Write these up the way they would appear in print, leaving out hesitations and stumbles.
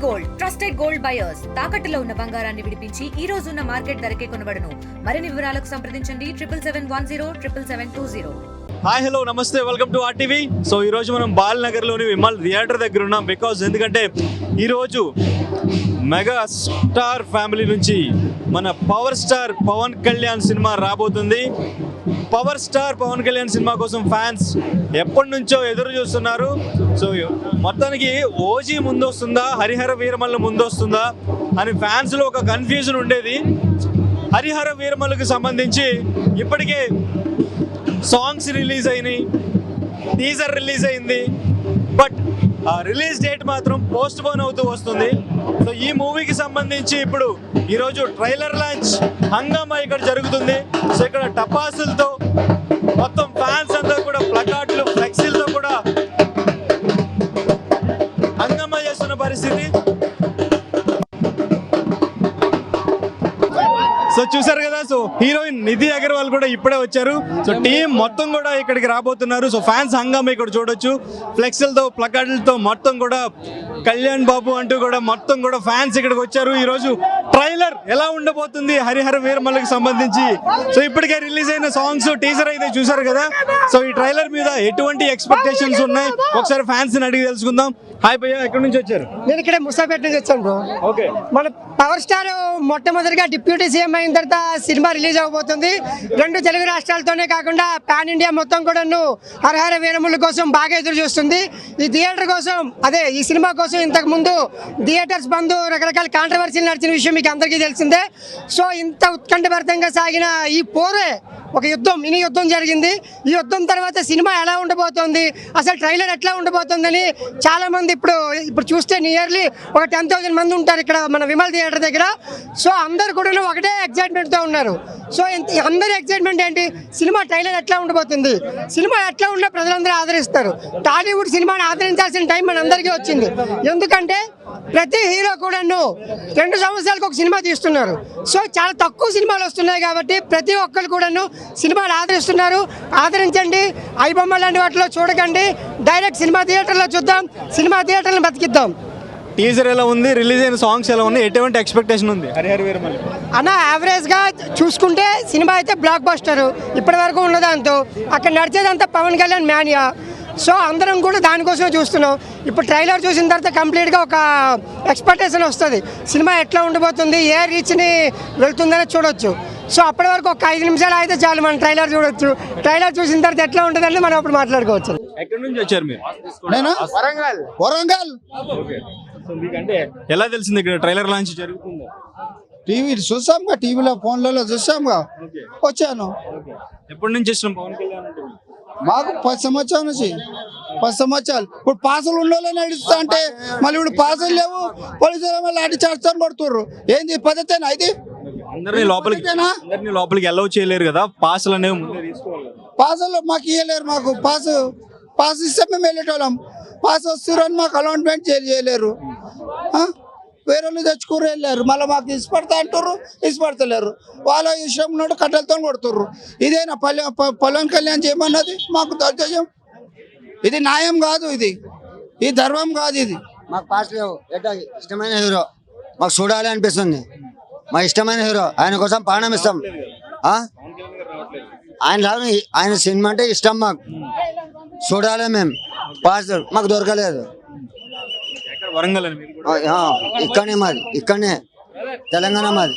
Gold trusted gold buyers తాకట్టులో ఉన్న బంగారాన్ని విడిపించి ఈ రోజు ఉన్న మార్కెట్ ధరకే కొనబడును. మరిన్ని వివరాలకు సంప్రదించండి 7771077720. హాయ్ హలో నమస్తే, వెల్కమ్ టు ఆర్టీవీ. సో ఈరోజు మనం బాలనగర్లోని విమల్ థియేటర్ దగ్గర ఉన్నాం. బికాజ్ ఎందుకంటే ఈరోజు మెగా స్టార్ ఫ్యామిలీ నుంచి మన power star Pawan Kalyan cinema రాబోతుంది. Power star Pawan Kalyan cinema కోసం ఫ్యాన్స్ ఎప్పటి నుంచో ఎదురు చూస్తున్నారు. సో మొత్తానికి ఓజీ ముందొస్తుందా, హరిహర వీరమల్లు ముందొస్తుందా అని ఫ్యాన్స్లో ఒక కన్ఫ్యూజన్ ఉండేది. హరిహర వీరమల్లుకి సంబంధించి ఇప్పటికే సాంగ్స్ రిలీజ్ అయినాయి, టీజర్ రిలీజ్ అయింది, బట్ ఆ రిలీజ్ డేట్ మాత్రం పోస్ట్ పోన్ అవుతూ వస్తుంది. సో ఈ మూవీకి సంబంధించి ఇప్పుడు ఈరోజు ట్రైలర్ లాంచ్ హంగామా ఇక్కడ జరుగుతుంది. సో ఇక్కడ టపాసులతో మొత్తం ఫ్యాన్స్ అంతా కూడా ప్లకార్డులు ఫ్లెక్సీలతో కూడా హంగామా చేస్తున్న పరిస్థితి. సో చూసారు కదా, సో హీరోయిన్ నిధి అగర్వాల్ కూడా ఇప్పుడే వచ్చారు. సో టీం మొత్తం కూడా ఇక్కడికి రాబోతున్నారు. సో ఫ్యాన్స్ హంగామా ఇక్కడ చూడొచ్చు, ఫ్లెక్స్లతో ప్లకార్డులతో మొత్తం కూడా కళ్యాణ్ బాబు అంటూ కూడా మొత్తం కూడా ఫ్యాన్స్ ఇక్కడికి వచ్చారు. ఈరోజు ట్రైలర్ ఎలా ఉండబోతుంది హరిహర వీరమల్లుకి సంబంధించి, సో ఇప్పటికే రిలీజ్ అయిన సాంగ్స్ టీజర్ అయితే చూసారు కదా. సో ఈ ట్రైలర్ మీద ఎటువంటి ఎక్స్పెక్టేషన్స్ ఉన్నాయి ఒకసారి ఫ్యాన్స్ ని అడిగి తెలుసుకుందాం. హాయ్ భయ్యా, ఎక్కడి నుంచి వచ్చారు? నేను ఇక్కడ ముసాపేట నుంచి వచ్చాను బ్రో. ఓకే, మన పవర్ స్టార్ మొట్టమొదటిగా డిప్యూటీ సీఎం అయిన తర్వాత సినిమా రిలీజ్ అవబోతుంది. 2 తెలుగు రాష్ట్రాలతోనే కాకుండా పాన్ ఇండియా మొత్తం కూడా హరహర వీరముల కోసం బాగా ఎదురు చూస్తుంది. ఈ థియేటర్ కోసం, అదే ఈ సినిమా కోసం ఇంతకు ముందు థియేటర్స్ బంద్, రకరకాల కాంట్రవర్సీలు నడిచిన విషయం మీకు అందరికీ తెలిసిందే. సో ఇంత ఉత్కంఠభరితంగా సాగిన ఈ పోరే ఒక యుద్ధం, మినీ యుద్ధం జరిగింది. ఈ యుద్ధం తర్వాత సినిమా ఎలా ఉండబోతోంది, అసలు ట్రైలర్ ఎట్లా ఉండబోతుందని చాలా మంది ఇప్పుడు చూస్తే నియర్లీ ఒక 10,000 మంది ఉంటారు ఇక్కడ మన విమల్ థియేటర్ దగ్గర. సో అందరు కూడా ఒకటే ఎక్సైట్మెంట్తో ఉన్నారు. సో అందరి ఎక్సైట్మెంట్ ఏంటి, సినిమా ట్రైలర్ ఎట్లా ఉండబోతుంది, సినిమా ఎట్లా ఉన్నా ప్రజలందరూ ఆదరిస్తారు. టాలీవుడ్ సినిమాని ఆదరించాల్సిన టైం మన అందరికీ వచ్చింది. ఎందుకంటే ప్రతి హీరో కూడా 2 సంవత్సరాలకు ఒక సినిమా తీస్తున్నారు. సో చాలా తక్కువ సినిమాలు వస్తున్నాయి కాబట్టి ప్రతి ఒక్కరు కూడా సినిమాలు ఆదరిస్తున్నారు. ఆదరించండి, ఐబొమ్మ లాంటి వాటిలో చూడకండి, డైరెక్ట్ సినిమా థియేటర్లో చూద్దాం, సినిమా థియేటర్లను బతికిద్దాం. టీజర్ ఎలా ఉంది, రిలీజ్ అయిన సాంగ్స్ ఎలా ఉన్నాయి, ఎటువంటి ఎక్స్పెక్టేషన్ ఉంది హరిహర వీరమల్లు అన్న? యావరేజ్గా చూసుకుంటే సినిమా అయితే బ్లాక్ బస్టర్ ఇప్పటి వరకు ఉన్నదాంతో. అక్కడ నడిచేదంతా పవన్ కళ్యాణ్ మ్యానియా. సో అందరం కూడా దానికోసమే చూస్తున్నాం. ఇప్పుడు ట్రైలర్ చూసిన తర్వాత కంప్లీట్గా ఒక ఎక్స్పెక్టేషన్ వస్తుంది, సినిమా ఎట్లా ఉండబోతుంది, ఏ రీచ్ని వెళ్తుందని చూడొచ్చు. సో అప్పటి వరకు ఒక 5 నిమిషాలు అయితే చాలు మనం ట్రైలర్ చూడొచ్చు. ట్రైలర్ చూసిన తర్వాత ఎట్లా ఉంటుందని మనం అప్పుడు మాట్లాడుకోవచ్చు. ఎక్కడి నుంచి వచ్చారు మీరు? నేను వరంగల్. సో మీకంటే ఎలా తెలిసింది ఇక్కడ ట్రైలర్ లాంచ్ జరుగుతుందో? టీవీ చూసాంగా, టీవీలో ఫోన్లలో చూసాంగా, వచ్చాను. ఎప్పటి నుంచి ఇష్టం పవన్ కళ్యాణ్ అంటే? మాకు 10 సంవత్సరాల నుంచి 10 సంవత్సరాలు. ఇప్పుడు పాసులు ఉన్నోళ్ళే నడుస్తా అంటే మళ్ళీ ఇప్పుడు పాసులు లేవు, పోలీసులు లాఠీ చార్జ్తో కొడుతుర్రు. ఏంది పద్ధతేనా ఇది? అందరినీ లోపలికి అలౌ చేయలేరు కదా, పాసులు అనేవి ముందే తీసుకోవాలి. పాసులు మాకు ఇవ్వలేరు. మాకు పాస్ ఇస్తే మేము వెళ్ళేటోళ్ళం. పాస్ వస్తురని మాకు అలాట్మెంట్ చేయలేరు. వేరే వాళ్ళు తెచ్చుకుని వెళ్ళారు, మళ్ళీ మాకు ఇష్టపడతా అంటారు, ఇష్టపడతలేరు. వాళ్ళ ఇష్టం ఉన్నట్టు కట్టెలతో కొడుతుర్రు. ఇదేనా పవన్ కళ్యాణ్ చేయమన్నది? మాకు దర్జం ఇది న్యాయం కాదు, ఇది ధర్మం కాదు. ఇది మాకు పాస్ లేవు. ఇష్టమైన హీరో మాకు చూడాలి అనిపిస్తుంది. మా ఇష్టమైన హీరో, ఆయన కోసం ప్రాణం ఇస్తాం. ఆయన సినిమా అంటే ఇష్టం, మాకు చూడాలి. మేము పాస్ మాకు దొరకలేదు. ఇక్కడనే మాది, ఇక్కడనే తెలంగాణ మాది.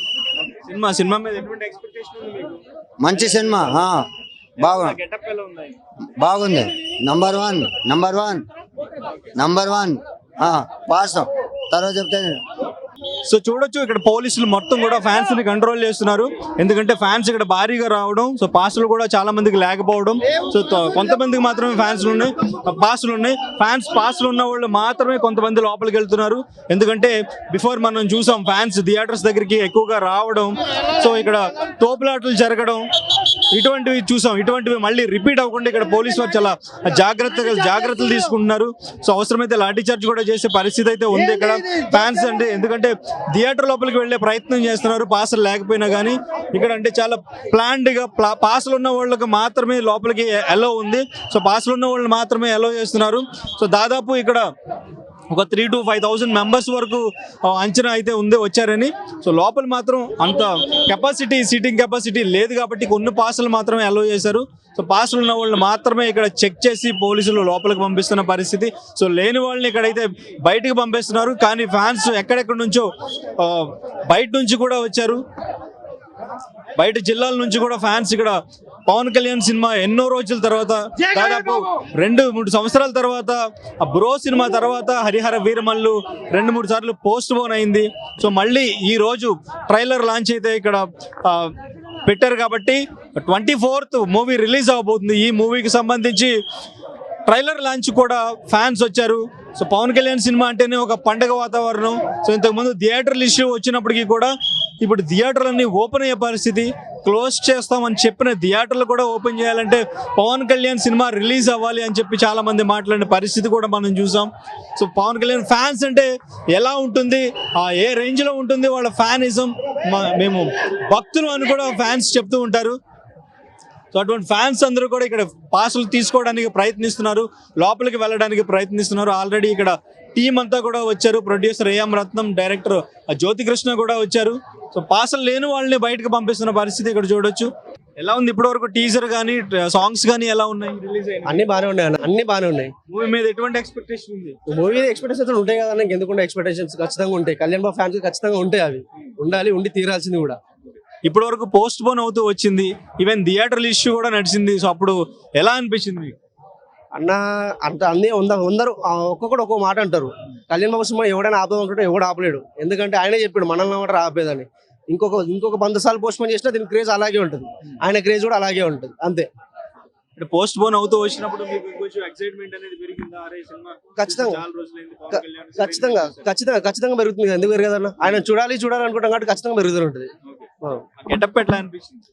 సినిమా మీద ఎటువంటి ఎక్స్పెక్టేషన్ ఉంది మీకు? మంచి సినిమా, బాగుంది. Number one pass. తర్వాత చెప్తే సో చూడొచ్చు, ఇక్కడ పోలీసులు మొత్తం కూడా ఫ్యాన్స్ ని కంట్రోల్ చేస్తున్నారు. ఎందుకంటే ఫ్యాన్స్ ఇక్కడ భారీగా రావడం, సో పాసులు కూడా చాలా మందికి లేకపోవడం. సో కొంతమందికి మాత్రమే పాసులు ఉన్నాయి. ఫ్యాన్స్ పాసులు ఉన్న వాళ్ళు మాత్రమే కొంతమంది లోపలికి వెళ్తున్నారు. ఎందుకంటే బిఫోర్ మనం చూసాం ఫ్యాన్స్ థియేటర్స్ దగ్గరికి ఎక్కువగా రావడం, సో ఇక్కడ తోపులాటలు జరగడం, ఇటువంటివి చూసాం. ఇటువంటివి మళ్ళీ రిపీట్ అవ్వకుండా ఇక్కడ పోలీసు వారు చాలా జాగ్రత్తలు తీసుకుంటున్నారు. సో అవసరమైతే లాఠీ చార్జ్ కూడా చేసే పరిస్థితి అయితే ఉంది ఇక్కడ ఫ్యాన్స్ అంటే. ఎందుకంటే థియేటర్ లోపలికి వెళ్లే ప్రయత్నం చేస్తున్నారు పాసులు లేకపోయినా కానీ. ఇక్కడ అంటే చాలా ప్లాన్డ్ గా పాసులు ఉన్న వాళ్ళకి మాత్రమే లోపలికి అలో ఉంది. సో పాసులు ఉన్న వాళ్ళు మాత్రమే అలో చేస్తున్నారు. సో దాదాపు ఇక్కడ ఒక 3,000 to 5,000 మెంబర్స్ వరకు అంచనా అయితే వచ్చారని. సో లోపల మాత్రం అంత సీటింగ్ కెపాసిటీ లేదు కాబట్టి కొన్ని పాసులు మాత్రమే అలో చేశారు. సో పాసులు ఉన్న వాళ్ళు మాత్రమే ఇక్కడ చెక్ చేసి పోలీసులు లోపలికి పంపిస్తున్న పరిస్థితి. సో లేని వాళ్ళని ఇక్కడైతే బయటికి పంపిస్తున్నారు. కానీ ఫ్యాన్స్ ఎక్కడెక్కడి నుంచో బయట నుంచి కూడా వచ్చారు, బయట జిల్లాల నుంచి కూడా ఫ్యాన్స్ ఇక్కడ పవన్ కళ్యాణ్ సినిమా ఎన్నో రోజుల తర్వాత, దాదాపు 2-3 సంవత్సరాల తర్వాత, ఆ బ్రో సినిమా తర్వాత హరిహర వీరమల్లు 2-3 సార్లు పోస్ట్ పోన్ అయింది. సో మళ్ళీ ఈ రోజు ట్రైలర్ లాంచ్ అయితే ఇక్కడ పెట్టారు కాబట్టి 24th మూవీ రిలీజ్ అవబోతుంది. ఈ మూవీకి సంబంధించి ట్రైలర్ లాంచ్ కూడా ఫ్యాన్స్ వచ్చారు. సో పవన్ కళ్యాణ్ సినిమా అంటేనే ఒక పండగ వాతావరణం. సో ఇంతకుముందు థియేటర్లు ఇష్యూ వచ్చినప్పటికీ కూడా ఇప్పుడు థియేటర్లన్నీ ఓపెన్ అయ్యే పరిస్థితి. క్లోజ్ చేస్తామని చెప్పిన థియేటర్లు కూడా ఓపెన్ చేయాలంటే పవన్ కళ్యాణ్ సినిమా రిలీజ్ అవ్వాలి అని చెప్పి చాలా మంది మాట్లాడిన పరిస్థితి కూడా మనం చూసాం. సో పవన్ కళ్యాణ్ ఫ్యాన్స్ అంటే ఎలా ఉంటుంది, ఏ రేంజ్లో ఉంటుంది వాళ్ళ ఫ్యానిజం, మేము భక్తులు అని కూడా ఫ్యాన్స్ చెప్తూ ఉంటారు. సో అటువంటి ఫ్యాన్స్ అందరూ కూడా ఇక్కడ పాసులు తీసుకోవడానికి ప్రయత్నిస్తున్నారు, లోపలికి వెళ్ళడానికి ప్రయత్నిస్తున్నారు. ఆల్రెడీ ఇక్కడ టీం అంతా కూడా వచ్చారు. Producer AM Ratnam, director Jyothi Krishna కూడా వచ్చారు. సో పాసులు లేని వాళ్ళని బయటకు పంపిస్తున్న పరిస్థితి ఇక్కడ చూడొచ్చు. ఎలా ఉంది ఇప్పటి వరకు టీజర్ కానీ సాంగ్స్ కానీ ఎలా ఉన్నాయి? రిలీజ్ అయినా అన్ని బాగానే ఉన్నాయి అన్న, అన్ని బాగానే ఉన్నాయి. మూవీ మీద ఎటువంటి ఎక్స్పెక్టేషన్ ఉంది? మూవీ ఎక్స్పెక్టేషన్స్ ఉంటాయి కదా అన్న, ఎందుకుంటే ఎక్స్పెక్టేషన్స్ ఖచ్చితంగా ఉంటాయి. కళ్యాణ్ బాబు ఫ్యాన్స్ ఖచ్చితంగా ఉంటాయి, అవి ఉండాలి, ఉండి తీరాల్సింది కూడా. ఇప్పటి వరకు పోస్ట్ పోన్ అవుతూ వచ్చింది, ఈవెన్ థియేటర్ల ఇష్యూ కూడా నడిచింది. సో అప్పుడు ఎలా అనిపించింది మీకు? అన్న అంత అన్ని అందరూ ఒక్కొక్కడు ఒక్కొక్క మాట అంటారు. కళ్యాణ్ బాబు సినిమా ఎవడైనా ఆపదామంటే ఎవడు ఆపలేడు, ఎందుకంటే ఆయనే చెప్పాడు మనల్ని మాట ఆపేదని. ఇంకొక 100 సార్లు పోస్ట్ పోన్ చేసినా దీని క్రేజ్ అలాగే ఉంటుంది, ఆయన క్రేజ్ కూడా అలాగే ఉంటుంది, అంతే. పోస్ట్ పోన్ అవుతూ వచ్చినప్పుడు మీకు కొంచెం ఎక్సైట్మెంట్ అనేది పెరిగిందా? అరే సినిమా ఖచ్చితంగా పెరుగుతుంది. ఎందుకు పెరగదన్న, ఆయన చూడాలి చూడాలనుకుంటాం కాబట్టి ఖచ్చితంగా పెరుగుతూ ఉంటుంది. గెటప్ ఎట్లా అనిపించింది?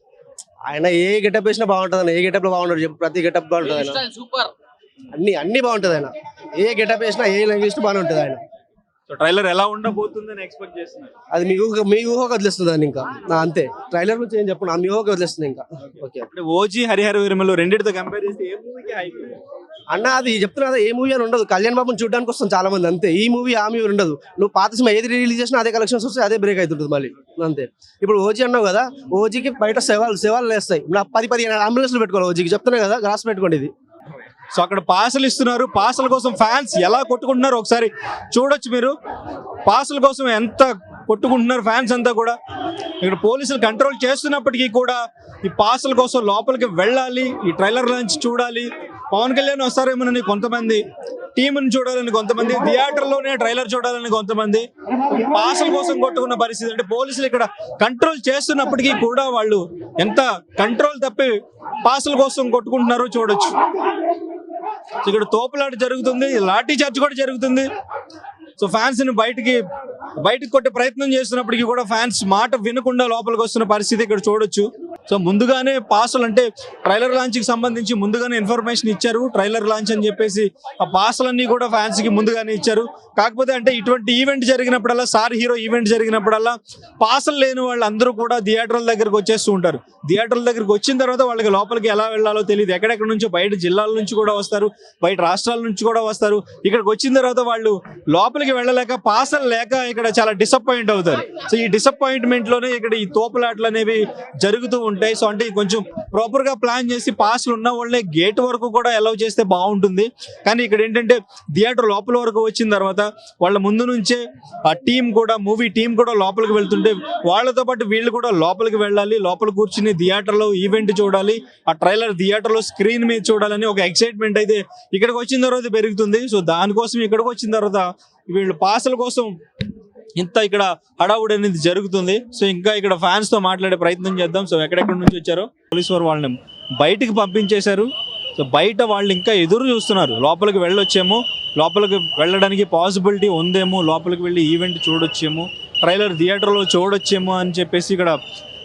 ఆయన ఏ గెటప్ వేసినా బాగుంటుంది అన్న, ఏ గెటప్ లో బాగుంటుంది చెప్పు, ప్రతి గెటప్ బాగుంటుంది ఆయన, అన్ని బాగుంటుంది ఆయన, ఏ గెటప్ వేసినా ఏ లాంగ్వేజ్ బాగానే ఉంటుంది ఆయన. సో ట్రైలర్ ఎలా ఉండబోతుందని ఎక్స్పెక్ట్ చేస్తున్నారు? అది మీ ఊహకు వదిలేస్తుంది అని, ఇంకా అంతే. ట్రైలర్ నుంచి ఏం చెప్పను, మీ ఊహకు వదిలేస్తుంది ఇంకా. ఓకే, ఓజీ హరిహర వీరమల్లు రెండింటితో కంపేర్ చేస్తే ఏ మూవీకి హైప్? అన్న అది చెప్తున్నా, ఏ మూవీ అని ఉండదు. కళ్యాణ్ బాబుని చూడడానికి వస్తాం చాలా మంది, అంతే. ఈ మూవీ ఆ మూవీ ఉండదు. నువ్వు పాత సినిమా ఏది రిలీజ్ చేసినా అదే కలెక్షన్స్ వస్తాయి, అదే బ్రేక్ అవుతుంటుంది మళ్ళీ, అంతే. ఇప్పుడు ఓజీ అన్నావు కదా, ఓజీకి బయట సేవలు వేస్తాయి. నా 10-15 అంబులెన్స్లు పెట్టుకోవాలి ఓజీకి, చెప్తున్నా కదా, గ్రాస్ పెట్టుకోండి ఇది. సో అక్కడ పాసులు ఇస్తున్నారు, పాసుల కోసం ఫ్యాన్స్ ఎలా కొట్టుకుంటున్నారు ఒకసారి చూడొచ్చు మీరు. పాసుల కోసం ఎంత కొట్టుకుంటున్నారు ఫ్యాన్స్ అంతా కూడా. ఇక్కడ పోలీసులు కంట్రోల్ చేస్తున్నప్పటికీ కూడా ఈ పాసుల కోసం లోపలికి వెళ్ళాలి, ఈ ట్రైలర్ లాంచ్ చూడాలి, పవన్ కళ్యాణ్ వస్తారేమోనని కొంతమంది, టీంని చూడాలని కొంతమంది, థియేటర్లోనే ట్రైలర్ చూడాలని కొంతమంది, పాసుల కోసం కొట్టుకున్న పరిస్థితి. అంటే పోలీసులు ఇక్కడ కంట్రోల్ చేస్తున్నప్పటికీ కూడా వాళ్ళు ఎంత కంట్రోల్ తప్పి పాసుల కోసం కొట్టుకుంటున్నారో చూడొచ్చు. ఇక్కడ తోపులాట జరుగుతుంది, లాఠీ చార్జ్ కూడా జరుగుతుంది. సో ఫ్యాన్స్ ని బయటికి కొట్టే ప్రయత్నం చేస్తున్నప్పటికీ కూడా ఫ్యాన్స్ మాట వినకుండా లోపలికి వస్తున్న పరిస్థితి ఇక్కడ చూడొచ్చు. సో ముందుగానే పాసులు అంటే ట్రైలర్ లాంచ్ కి సంబంధించి ముందుగానే ఇన్ఫర్మేషన్ ఇచ్చారు, ట్రైలర్ లాంచ్ అని చెప్పేసి ఆ పాసులన్నీ కూడా ఫ్యాన్స్ కి ముందుగానే ఇచ్చారు. కాకపోతే అంటే ఇటువంటి ఈవెంట్ జరిగినప్పుడల్లా, స్టార్ హీరో ఈవెంట్ జరిగినప్పుడల్లా పాసులు లేని వాళ్ళు అందరూ కూడా థియేటర్ల దగ్గరకు వచ్చేస్తూ ఉంటారు. థియేటర్ల దగ్గరకు వచ్చిన తర్వాత వాళ్ళకి లోపలికి ఎలా వెళ్ళాలో తెలియదు. ఎక్కడెక్కడ నుంచో బయట జిల్లాల నుంచి కూడా వస్తారు, బయట రాష్ట్రాల నుంచి కూడా వస్తారు. ఇక్కడికి వచ్చిన తర్వాత వాళ్ళు లోపలికి వెళ్ళలేక, పాసులు లేక ఇక్కడ చాలా డిసప్పాయింట్ అవుతారు. సో ఈ డిసప్పాయింట్మెంట్ లోనే ఇక్కడ ఈ తోపులాటలు అనేవి జరుగుతూ ఉంటాయి. సో అంటే కొంచెం ప్రాపర్ గా ప్లాన్ చేసి పాసులు ఉన్న వాళ్ళే గేట్ వరకు కూడా అలౌ చేస్తే బాగుంటుంది. కానీ ఇక్కడ ఏంటంటే థియేటర్ లోపల వరకు వచ్చిన తర్వాత వాళ్ళ ముందు నుంచే ఆ టీం కూడా, మూవీ టీం కూడా లోపలికి వెళ్తుంటే వాళ్ళతో పాటు వీళ్ళు కూడా లోపలికి వెళ్ళాలి, లోపల కూర్చుని థియేటర్లో ఈవెంట్ చూడాలి, ఆ ట్రైలర్ థియేటర్లో స్క్రీన్ మీద చూడాలని ఒక ఎక్సైట్మెంట్ అయితే ఇక్కడికి వచ్చిన తర్వాత పెరుగుతుంది. సో దానికోసం ఇక్కడికి వచ్చిన తర్వాత వీళ్ళు పాసుల కోసం ఇంత ఇక్కడ హడావుడి అనేది జరుగుతుంది. సో ఇంకా ఇక్కడ ఫ్యాన్స్ తో మాట్లాడే ప్రయత్నం చేద్దాం. సో ఎక్కడెక్కడ నుంచి వచ్చారో పోలీసు వారు వాళ్ళని బయటికి పంపించేశారు. సో బయట వాళ్ళు ఇంకా ఎదురు చూస్తున్నారు, లోపలికి వెళ్ళొచ్చేమో, లోపలికి వెళ్ళడానికి పాసిబిలిటీ ఉందేమో, లోపలికి వెళ్ళి ఈవెంట్ చూడొచ్చేమో, ట్రైలర్ థియేటర్లో చూడొచ్చేమో అని చెప్పేసి ఇక్కడ.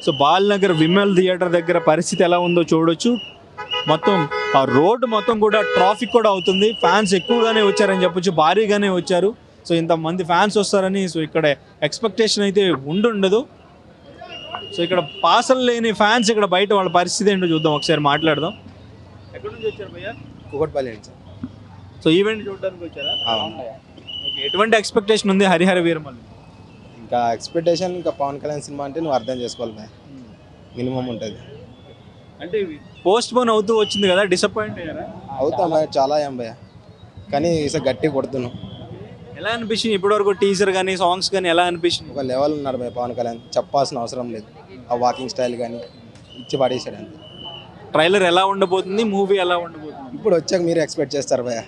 సో బాలనగర్ విమల్ థియేటర్ దగ్గర పరిస్థితి ఎలా ఉందో చూడొచ్చు. మొత్తం ఆ రోడ్డు మొత్తం కూడా ట్రాఫిక్ కూడా అవుతుంది. ఫ్యాన్స్ ఎక్కువగానే వచ్చారని చెప్పొచ్చు, భారీగానే వచ్చారు. సో ఇంతమంది ఫ్యాన్స్ వస్తారని సో ఇక్కడ ఎక్స్పెక్టేషన్ అయితే ఉండదు. సో ఇక్కడ పాసలు లేని ఫ్యాన్స్ ఇక్కడ బయట వాళ్ళ పరిస్థితి ఏంటో చూద్దాం, ఒకసారి మాట్లాడదాం. ఎక్కడి నుంచి వచ్చారు భయ్యా? కుకట్పల్లి నుంచి. సో ఈవెంట్ చూడడానికి వచ్చారా? ఎటువంటి ఎక్స్పెక్టేషన్ ఉంది హరిహర వీరమల్లు? ఇంకా ఎక్స్పెక్టేషన్ ఇంకా పవన్ కళ్యాణ్ సినిమా అంటే నువ్వు అర్థం చేసుకోవాలి భయ, మినిమం ఉంటుంది. అంటే పోస్ట్ పోన్ అవుతూ వచ్చింది కదా, డిసప్పాయింట్ అయ్యారా? అవుతాం భయ, చాలా ఏం భయ, కానీ ఈసారి గట్టి కొడుతున్నాం. ఎలా అనిపించింది ఇప్పటివరకు టీజర్ కానీ సాంగ్స్ కానీ ఎలా అనిపించింది? ఒక లెవెల్ ఉన్నారు భయ పవన్ కళ్యాణ్, చెప్పాల్సిన అవసరం లేదు. ఆ వాకింగ్ స్టైల్ కానీ ఇచ్చి పడేసాడు అంతే. ట్రైలర్ ఎలా ఉండబోతుంది, మూవీ ఎలా ఉండబోతుంది? ఇప్పుడు వచ్చాక మీరే ఎక్స్పెక్ట్ చేస్తారు భయ,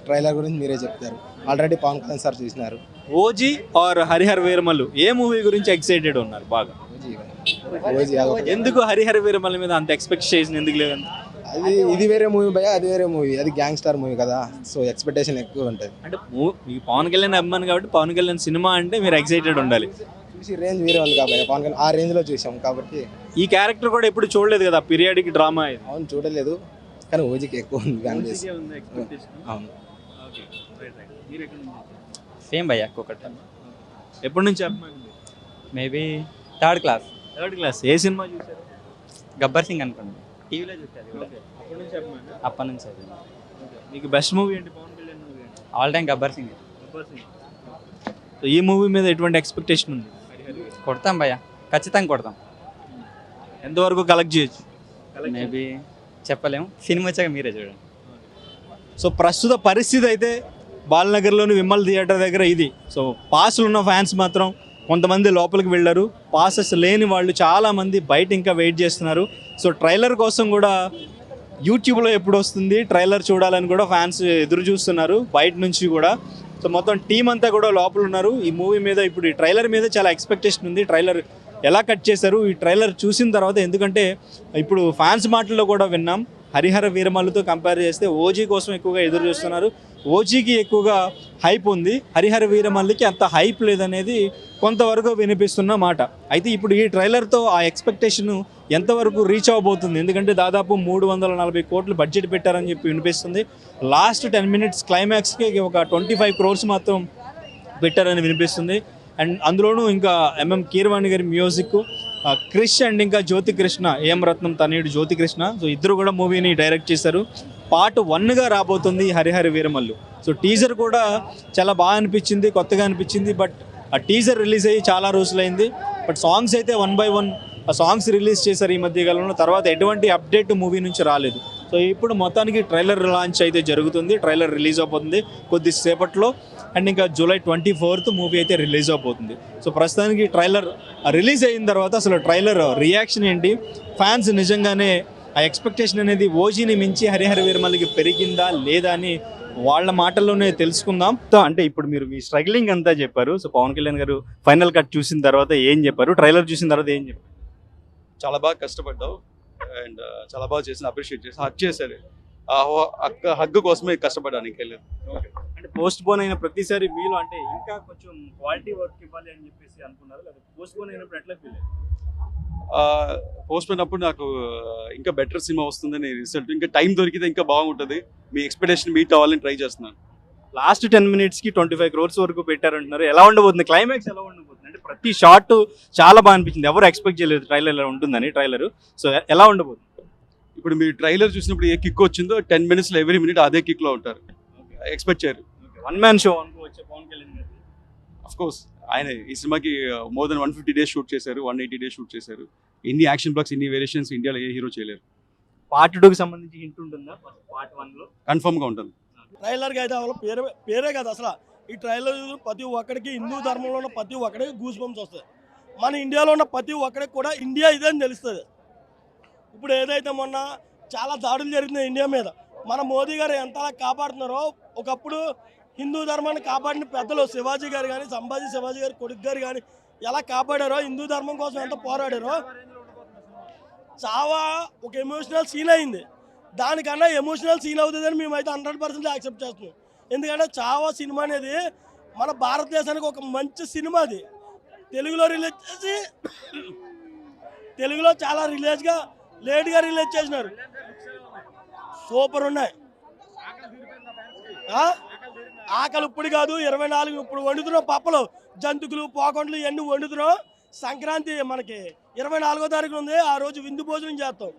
ట్రైలర్ గురించి మీరే చెప్తారు. ఆల్రెడీ పవన్ కళ్యాణ్ సార్ చూసినారు. ఓజీ ఆర్ హరిహర వీరమల్లు ఏ మూవీ గురించి ఎక్సైటెడ్ ఉన్నారు బాగా? ఓజీ అదొక- ఎందుకు హరిహర వీరమల్లు మీద అంత ఎక్స్పెక్టేషన్ ఎందుకు లేదండి? అది ఇది వేరే మూవీ భయ, అది వేరే మూవీ, అది గ్యాంగ్స్టర్ మూవీ కదా, సో ఎక్స్పెక్టేషన్ ఎక్కువ ఉంటుంది. అంటే ఈ పవన్ కళ్యాణ్ అభిమాని కాబట్టి పవన్ కళ్యాణ్ సినిమా అంటే మీరు ఎక్సైటెడ్ ఉండాలి. చూసి రేంజ్ వేరే ఉంది కాబట్టి పవన్ కళ్యాణ్ ఆ రేంజ్లో చూసాం కాబట్టి. ఈ క్యారెక్టర్ కూడా ఎప్పుడు చూడలేదు కదా, పీరియాడిక్ డ్రామా ఇది. అవును చూడలేదు, కానీ ఓజీకి ఎక్కువ ఉంది ఫ్యాన్ బేస్. అవును. సేమ్ భయ్యా ఒకటి ఎప్పటి నుంచి అభిమాని? Maybe third class third class. ఏ సినిమా చూసారు? గబ్బర్ సింగ్ అనుకోండి, టీవీలో చూసారు అప్పటి నుంచి అభిమాని. అప్పటి నుంచి అది మీకు బెస్ట్ మూవీ ఏంటి పవన్ కళ్యాణ్ మూవీ ఏంటి? All time Gabbar Singh. So ఈ మూవీ మీద ఎటువంటి ఎక్స్పెక్టేషన్ ఉంది? కొడతాం భయ్యా, ఖచ్చితంగా కొడతాం. ఎంతవరకు కలెక్ట్ చేయొచ్చు? మేబీ చెప్పలేము, సినిమా వచ్చాక మీరే చూడండి. సో ప్రస్తుత పరిస్థితి అయితే బాలనగర్లోని విమల్ థియేటర్ దగ్గర ఇది. సో పాస్లు ఉన్న ఫ్యాన్స్ మాత్రం కొంతమంది లోపలికి వెళ్ళారు, పాసెస్ లేని వాళ్ళు చాలామంది బయట ఇంకా వెయిట్ చేస్తున్నారు. సో ట్రైలర్ కోసం కూడా యూట్యూబ్లో ఎప్పుడు వస్తుంది ట్రైలర్ చూడాలని కూడా ఫ్యాన్స్ ఎదురు చూస్తున్నారు బయట నుంచి కూడా. సో మొత్తం టీం అంతా కూడా లోపల ఉన్నారు. ఈ మూవీ మీద ఇప్పుడు ఈ ట్రైలర్ మీద చాలా ఎక్స్పెక్టేషన్ ఉంది. ట్రైలర్ ఎలా కట్ చేశారు ఈ ట్రైలర్ చూసిన తర్వాత, ఎందుకంటే ఇప్పుడు ఫ్యాన్స్ మాటల్లో కూడా విన్నాం, హరిహర వీరమల్లుతో కంపేర్ చేస్తే ఓజీ కోసం ఎక్కువగా ఎదురు చూస్తున్నారు. ఓజీకి ఎక్కువగా హైప్ ఉంది, హరిహర వీరమల్లికి అంత హైప్ లేదనేది కొంతవరకు వినిపిస్తున్న మాట. అయితే ఇప్పుడు ఈ ట్రైలర్తో ఆ ఎక్స్పెక్టేషన్ ఎంతవరకు రీచ్ అవ్వబోతుంది? ఎందుకంటే దాదాపు 340 కోట్లు బడ్జెట్ పెట్టారని చెప్పి వినిపిస్తుంది. లాస్ట్ 10 minutes క్లైమాక్స్కి ఒక 25 crores మాత్రం పెట్టారని వినిపిస్తుంది. అండ్ అందులోనూ ఇంకా ఎంఎం కీరవాణి గారి మ్యూజిక్, క్రిష్ అండ్ ఇంకా జ్యోతి కృష్ణ, ఏం రత్నం తనయుడు జ్యోతి కృష్ణ, సో ఇద్దరు కూడా మూవీని డైరెక్ట్ చేశారు. పార్ట్ 1గా రాబోతుంది హరిహర వీరమల్లు. సో టీజర్ కూడా చాలా బాగా అనిపించింది, కొత్తగా అనిపించింది. బట్ ఆ టీజర్ రిలీజ్ అయ్యి చాలా రోజులైంది. బట్ సాంగ్స్ అయితే 1 by 1 ఆ సాంగ్స్ రిలీజ్ చేశారు ఈ మధ్య కాలంలో. తర్వాత ఎటువంటి అప్డేట్ మూవీ నుంచి రాలేదు. సో ఇప్పుడు మొత్తానికి ట్రైలర్ లాంచ్ అయితే జరుగుతుంది, ట్రైలర్ రిలీజ్ అవబోతుంది కొద్దిసేపట్లో. అండ్ ఇంకా July 24th మూవీ అయితే రిలీజ్ అవబోతుంది. సో ప్రస్తుతానికి ట్రైలర్ రిలీజ్ అయిన తర్వాత అసలు ట్రైలర్ రియాక్షన్ ఏంటి, ఫ్యాన్స్ నిజంగానే ఆ ఎక్స్పెక్టేషన్ అనేది ఓజీని మించి హరిహర వీరమల్లికి పెరిగిందా లేదా అని వాళ్ళ మాటల్లోనే తెలుసుకుందాం. సో అంటే ఇప్పుడు మీరు మీ స్ట్రగ్లింగ్ అంతా చెప్పారు. సో పవన్ కళ్యాణ్ గారు ఫైనల్ కట్ చూసిన తర్వాత ఏం చెప్పారు, ట్రైలర్ చూసిన తర్వాత ఏం చెప్పారు? చాలా బాగా కష్టపడ్డావు అండ్ చాలా బాగా చేసిన, అప్రిషియేట్ చేసి హక్ చేశారు. ఆ హగ్ కోసమే కష్టపడడానికి వెళ్ళలేదు. అంటే పోస్ట్ పోన్ అయిన ప్రతిసారి మీలో అంటే ఇంకా కొంచెం క్వాలిటీ వర్క్ ఇవ్వాలి అని చెప్పేసి అనుకున్నారు, లేదా పోస్ట్ పోన్ అయినప్పుడు ఎట్లా ఫీల్ అయ్యారు? పోస్ట్ పోయినప్పుడు నాకు ఇంకా బెటర్ సినిమా వస్తుందని రిజల్ట్, ఇంకా టైం దొరికితే ఇంకా బాగుంటుంది, మీ ఎక్స్పెక్టేషన్ మీట్ అవ్వాలని ట్రై చేస్తున్నాను. లాస్ట్ 10 minutesకి 25 crores వరకు పెట్టారంటున్నారు. ఎలా ఉండబోతుంది క్లైమాక్స్, ఎలా ఉండబోతుంది? అంటే ప్రతి షాట్ చాలా బాగా అనిపించింది, ఎవరు ఎక్స్పెక్ట్ చేయలేదు ట్రైలర్ ఎలా ఉంటుందని ట్రైలర్. సో ఎలా ఉండబోతుంది? ఇప్పుడు మీరు ట్రైలర్ చూసినప్పుడు ఏ కిక్ వచ్చిందో 10 minutesలో ఎవ్రీ మినిట్ అదే కిక్లో ఉంటారు, ఎక్స్పెక్ట్ చేయరు. వన్ మ్యాన్ షో అనుకోవచ్చు పవన్ కళ్యాణ్ గారు. అఫ్ కోర్స్ ఆయన ఈ సినిమాకి మోర్ దెన్ 150 days షూట్ చేశారు, 180 days షూట్ చేశారు. ఇన్ని యాక్షన్ బ్లాక్స్, ఇన్ని వేరియేషన్స్ ఇండియాలో ఏ హీరో చేయలేరు. పార్ట్ 2కి సంబంధించి హింట్ ఉంటుందా పార్ట్ 1లో? కన్ఫర్మ్గా ఉంటుంది. ట్రైలర్కి అయితే వాళ్ళ పేరే కదా అసలు. ఈ ట్రైలర్ ప్రతి ఒక్కడికి, హిందూ ధర్మంలో ఉన్న ప్రతి ఒక్కడికి గూస్ బంప్స్ వస్తాయి. మన ఇండియాలో ఉన్న ప్రతి ఒక్కడికి కూడా ఇండియా ఇదే అని తెలుస్తుంది. ఇప్పుడు ఏదైతే మొన్న చాలా దాడులు జరిగినాయి ఇండియా మీద, మన మోదీ గారు ఎంతలా కాపాడుతున్నారో, ఒకప్పుడు హిందూ ధర్మాన్ని కాపాడిన పెద్దలు శివాజీ గారు కానీ, సంభాజీ శివాజీ గారి కొడుకు గారు కానీ ఎలా కాపాడారో, హిందూ ధర్మం కోసం ఎంత పోరాడారో, చాలా ఒక ఎమోషనల్ సీన్ అయింది. దానికన్నా ఎమోషనల్ సీన్ అవుతుందని మేమైతే 100% యాక్సెప్ట్ చేస్తున్నాం. ఎందుకంటే చావా సినిమా అనేది మన భారతదేశానికి ఒక మంచి సినిమా. అది తెలుగులో రిలీజ్ చేసి, తెలుగులో చాలా లేట్గా రిలీజ్ చేసినారు. సూపర్ ఉన్నాయి. ఆకలి ఇప్పుడు కాదు, 24 ఇప్పుడు వండుతున్నాం పప్పలు, జంతుకులు, పోకండ్లు ఇవన్నీ వండుతున్నాం. సంక్రాంతి మనకి 24వ తారీఖు ఉంది, ఆ రోజు విందు భోజనం చేస్తాం.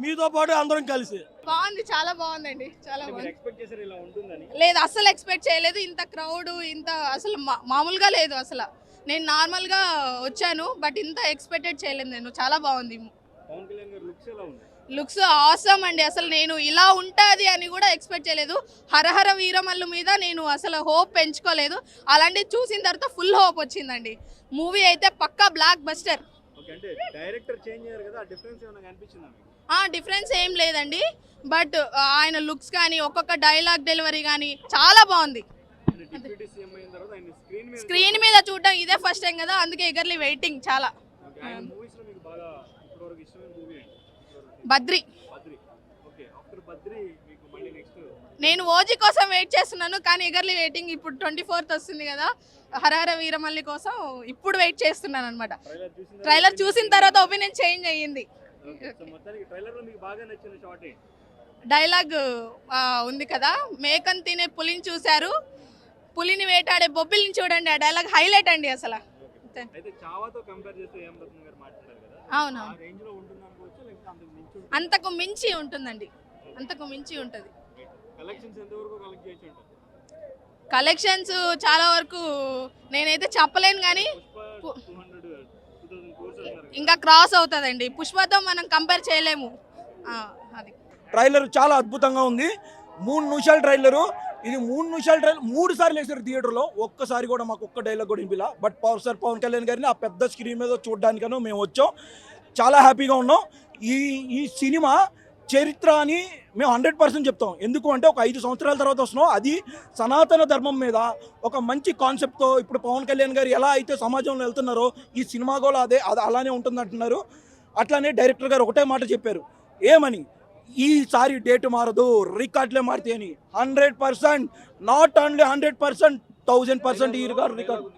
మీతో పాటు అందరం కలిసి. బాగుంది, చాలా బాగుందండి, చాలా బాగుంది. ఎక్స్పెక్ట్ చేశారు ఇలా ఉంటుందని? లేదు, అస్సలు ఎక్స్పెక్ట్ చేయలేదు. ఇంత క్రౌడ్, ఇంత అసలు మామూలుగా లేదు అసలు. నేను నార్మల్గా వచ్చాను, బట్ ఇంత ఎక్స్పెక్టెడ్ చేయలేదు నేను. చాలా బాగుంది. పవన్ కళ్యాణ్ గారి లుక్స్ ఎలా ఉన్నాయి? లుక్స్ ఆసమ్ అండి. అసలు నేను ఇలా ఉంటుంది అని కూడా ఎక్స్పెక్ట్ చేయలేదు. హరహర వీరమల్లు మీద నేను అసలు హోప్ పెంచుకోలేదు. అలాంటివి చూసిన తర్వాత ఫుల్ హోప్ వచ్చిందండి. మూవీ అయితే పక్కా బ్లాక్ బస్టర్. అంటే డైరెక్టర్ చేంజ్ అయ్యారు కదా, ఆ డిఫరెన్స్ ఏమైనా కనిపించిందా? డిఫరెన్స్ ఏం లేదండి, బట్ ఆయన లుక్స్ కానీ ఒక్కొక్క డైలాగ్ డెలివరీ కానీ చాలా బాగుంది. స్క్రీన్ మీద చూడడం ఇదే ఫస్ట్ టైం కదా, అందుకే ఎగర్లీ వెయిటింగ్ చాలా. బద్రి. నేను ఓజీ కోసం వెయిట్ చేస్తున్నాను, కానీ ఎగర్లీ వెయిటింగ్. ఇప్పుడు 24th వస్తుంది కదా హరహర వీరమల్లి కోసం, ఇప్పుడు వెయిట్ చేస్తున్నాను అనమాట. ట్రైలర్ చూసిన తర్వాత ఒపీనియన్ చేంజ్ అయ్యింది. డైలాగ్ ఉంది కదా, మేకన్ తినే పులిని చూశారు, పులిని వేటాడే బొబ్బిలిని చూడండి. ఆ డైలాగ్ హైలైట్ అండి అసలు. అవును, అంతకు మించి ఉంటుందండి, అంతకు మించి ఉంటుంది. కలెక్షన్స్ చాలా వరకు నేనైతే చెప్పలేను, కానీ ఇంకా క్రాస్ అవుతుందండి. పుష్పతో మనం కంపేర్ చేయలేము. అది ట్రైలర్ చాలా అద్భుతంగా ఉంది. 3 నిమిషాల ట్రైలరు. ఇది 3 నిమిషాల ట్రైలర్ 3 సార్లు వేసారు థియేటర్లో. ఒక్కసారి కూడా మాకు ఒక్క డైలాగ్ కూడా వినిపిలా. బట్ పవన్ కళ్యాణ్ గారిని ఆ పెద్ద స్క్రీన్ మీద చూడడానికనో మేము వచ్చాం. చాలా హ్యాపీగా ఉన్నాం. ఈ సినిమా చరిత్ర అని మేము 100% చెప్తాం. ఎందుకు అంటే ఒక 5 సంవత్సరాల తర్వాత వస్తున్నాం. అది సనాతన ధర్మం మీద ఒక మంచి కాన్సెప్ట్తో ఇప్పుడు పవన్ కళ్యాణ్ గారు ఎలా అయితే సమాజంలో వెళ్తున్నారో ఈ సినిమా కూడా అదే అలానే ఉంటుంది అంటున్నారు. అట్లానే డైరెక్టర్ గారు ఒకటే మాట చెప్పారు, ఏమని, ఈసారి డేట్ మారదు, రికార్డులే మారుతాయని. 100%, నాట్ ఓన్లీ 100%, 1000% ఈ రికార్డు.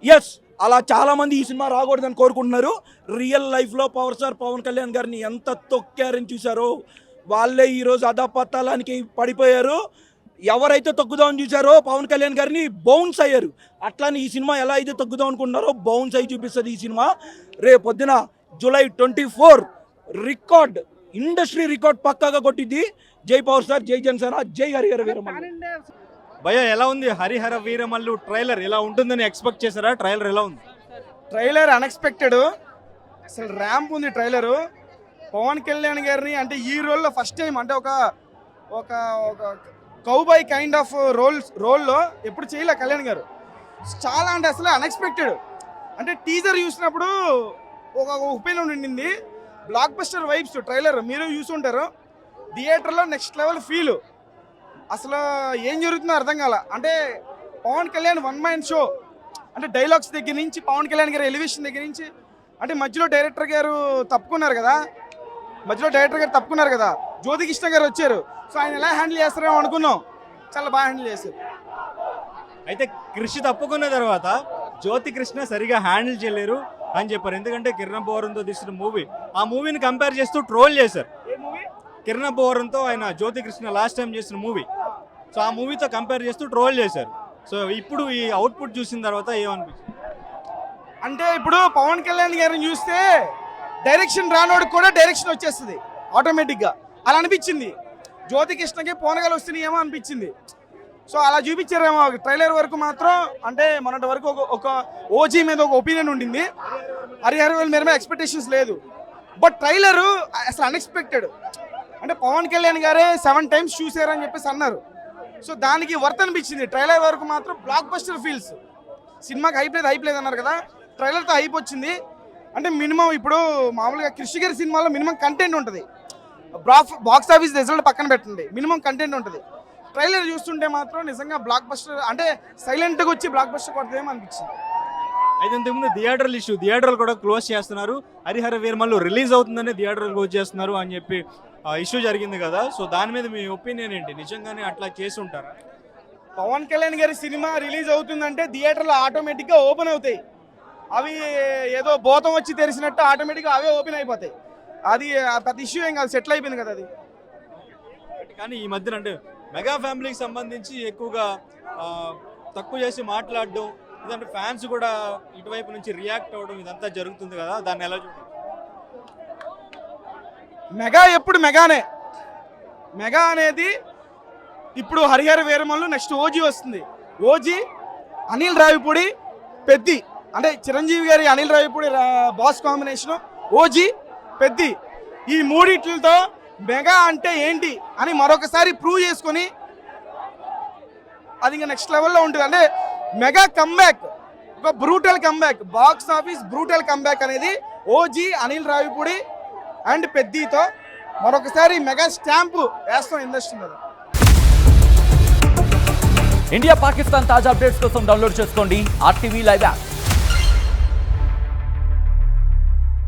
ఎస్, అలా చాలా మంది ఈ సినిమా రాకూడదని కోరుకుంటున్నారు. రియల్ లైఫ్లో పవర్ స్టార్ పవన్ కళ్యాణ్ గారిని ఎంత తొక్కారని చూశారో వాళ్ళే ఈరోజు అధపతలానికి పడిపోయారు. ఎవరైతే తొక్కుదామని చూశారో పవన్ కళ్యాణ్ గారిని బౌన్స్ అయ్యారు. అట్లానే ఈ సినిమా ఎలా అయితే తొక్కుదాం అనుకుంటున్నారో బౌన్స్ అయ్యి చూపిస్తుంది ఈ సినిమా. రేపొద్దున July 24 రికార్డ్, ఇండస్ట్రీ రికార్డ్ పక్కాగా కొట్టింది. జై పవర్ స్టార్, జై జనసేన, జై హరిహర వీరమల్లు. భయ్యా ఎలా ఉంది హరిహర వీరమల్లు ట్రైలర్? ఎలా ఉంటుందని ఎక్స్పెక్ట్ చేశారా? ట్రైలర్ ఎలా ఉంది? Trailer unexpected. అసలు ర్యాంప్ ఉంది ట్రైలరు. పవన్ కళ్యాణ్ గారిని అంటే ఈ రోల్లో ఫస్ట్ టైం, అంటే ఒక ఒక ఒక కౌబాయ్ కైండ్ ఆఫ్ రోల్లో ఎప్పుడు చేయలే కళ్యాణ్ గారు. చాలా అంటే అసలు అన్ఎక్స్పెక్టెడ్. అంటే టీజర్ చూసినప్పుడు ఒక ఒపీనియన్ ఉండింది. బ్లాక్ బస్టర్ వైబ్స్ ట్రైలర్ మీరు చూసుంటారు. థియేటర్లో నెక్స్ట్ లెవెల్ ఫీల్. అసలు ఏం జరుగుతుందో అర్థం కాల. అంటే Pawan Kalyan one mind show. అంటే డైలాగ్స్ దగ్గర నుంచి పవన్ కళ్యాణ్ గారి ఎలివేషన్ దగ్గర నుంచి, అంటే మధ్యలో డైరెక్టర్ గారు తప్పుకున్నారు కదా, జ్యోతికృష్ణ గారు వచ్చారు. సో ఆయన ఎలా హ్యాండిల్ చేస్తారేమో అనుకున్నాం. చాలా బాగా హ్యాండిల్ చేశారు. అయితే కృషి తప్పుకున్న తర్వాత జ్యోతికృష్ణ సరిగా హ్యాండిల్ చేయలేరు అని చెప్పారు. ఎందుకంటే కిరణ్ బోరంతో తీసిన ఆ మూవీని కంపేర్ చేస్తూ ట్రోల్ చేశారు. కిరణ్ బోరంతో ఆయన జ్యోతికృష్ణ లాస్ట్ టైం చేసిన మూవీ, సో ఆ మూవీతో కంపేర్ చేస్తూ ట్రోల్ చేశారు. సో ఇప్పుడు ఈ అవుట్పుట్ చూసిన తర్వాత ఏమనిపించింది? అంటే ఇప్పుడు పవన్ కళ్యాణ్ గారిని చూస్తే డైరెక్షన్ రానోడికి కూడా డైరెక్షన్ వచ్చేస్తుంది ఆటోమేటిక్గా. అలా అనిపించింది. జ్యోతికృష్ణకి పోనగలు వస్తున్నాయేమో అనిపించింది. సో అలా చూపించారేమో. ట్రైలర్ వరకు మాత్రం అంటే మొన్నటి వరకు ఒక ఓజీ మీద ఒక ఒపీనియన్ ఉండింది. హరిహర వీరమల్లు మీద ఎక్స్పెక్టేషన్స్ లేదు. బట్ ట్రైలరు అసలు అన్ఎక్స్పెక్టెడ్. అంటే పవన్ కళ్యాణ్ గారే 7 times చూసారని చెప్పేసి అన్నారు. సో దానికి వర్త్ అనిపించింది. ట్రైలర్ వరకు మాత్రం బ్లాక్ బస్టర్ ఫీల్స్. సినిమాకి హైప్ లేదు అన్నారు కదా, ట్రైలర్తో హైప్ వచ్చింది. అంటే మినిమం ఇప్పుడు మామూలుగా కృషి గారి సినిమాలో మినిమం కంటెంట్ ఉంటుంది. బాక్స్ ఆఫీస్ రిజల్ట్ పక్కన పెట్టండి, మినిమం కంటెంట్ ఉంటుంది. ట్రైలర్ చూస్తుంటే మాత్రం నిజంగా బ్లాక్ బస్టర్, అంటే సైలెంట్గా వచ్చి బ్లాక్ బస్టర్ కొడతామో అనిపించింది. అయితే ఇంతకుముందు థియేటర్లు కూడా క్లోజ్ చేస్తున్నారు. హరిహర వీరమల్లు రిలీజ్ అవుతుందని థియేటర్లు క్లోజ్ చేస్తున్నారు అని చెప్పి ఇష్యూ జరిగింది కదా. సో దాని మీద మీ ఒపీనియన్ ఏంటి? నిజంగానే అట్లా చేసి ఉంటారా? పవన్ కళ్యాణ్ గారి సినిమా రిలీజ్ అవుతుందంటే థియేటర్లు ఆటోమేటిక్గా ఓపెన్ అవుతాయి. అవి ఏదో భూతం వచ్చి తెరిచినట్టు ఆటోమేటిక్గా అవే ఓపెన్ అయిపోతాయి. అది పెద్ద ఇష్యూ ఏం కాదు, సెటిల్ అయిపోయింది కదా అది. కానీ ఈ మధ్యన అంటే మెగా ఫ్యామిలీకి సంబంధించి ఎక్కువగా తక్కువ చేసి మాట్లాడడం, ఇదంటే ఫ్యాన్స్ కూడా ఇటువైపు నుంచి రియాక్ట్ అవ్వడం, ఇదంతా జరుగుతుంది కదా, దాన్ని ఎలా చూడాలి? మెగా ఎప్పుడు మెగానే. మెగా అనేది ఇప్పుడు హరిహర వీరమల్లు, నెక్స్ట్ ఓజీ వస్తుంది. ఓజీ అనిల్ రావిపూడి పెద్ది, అంటే చిరంజీవి గారి Anil Ravipudi boss combination. OG Peddi, ఈ మూడిట్లతో మెగా అంటే ఏంటి అని మరొకసారి ప్రూవ్ చేసుకొని అది ఇంకా నెక్స్ట్ లెవెల్లో ఉంటుంది. అంటే మెగా కమ్బ్యాక్, ఒక brutal comeback, box office brutal comeback అనేది ఓజీ అనిల్ రావిపూడి అండ్ పెద్దితో మరొకసారి మెగా స్టాంపు వేస్తాం ఇండస్ట్రీ మీద. ఇండియా పాకిస్తాన్ తాజా అప్డేట్స్ కోసం డౌన్లోడ్ చేసుకోండి RTV లైవ్ యాప్.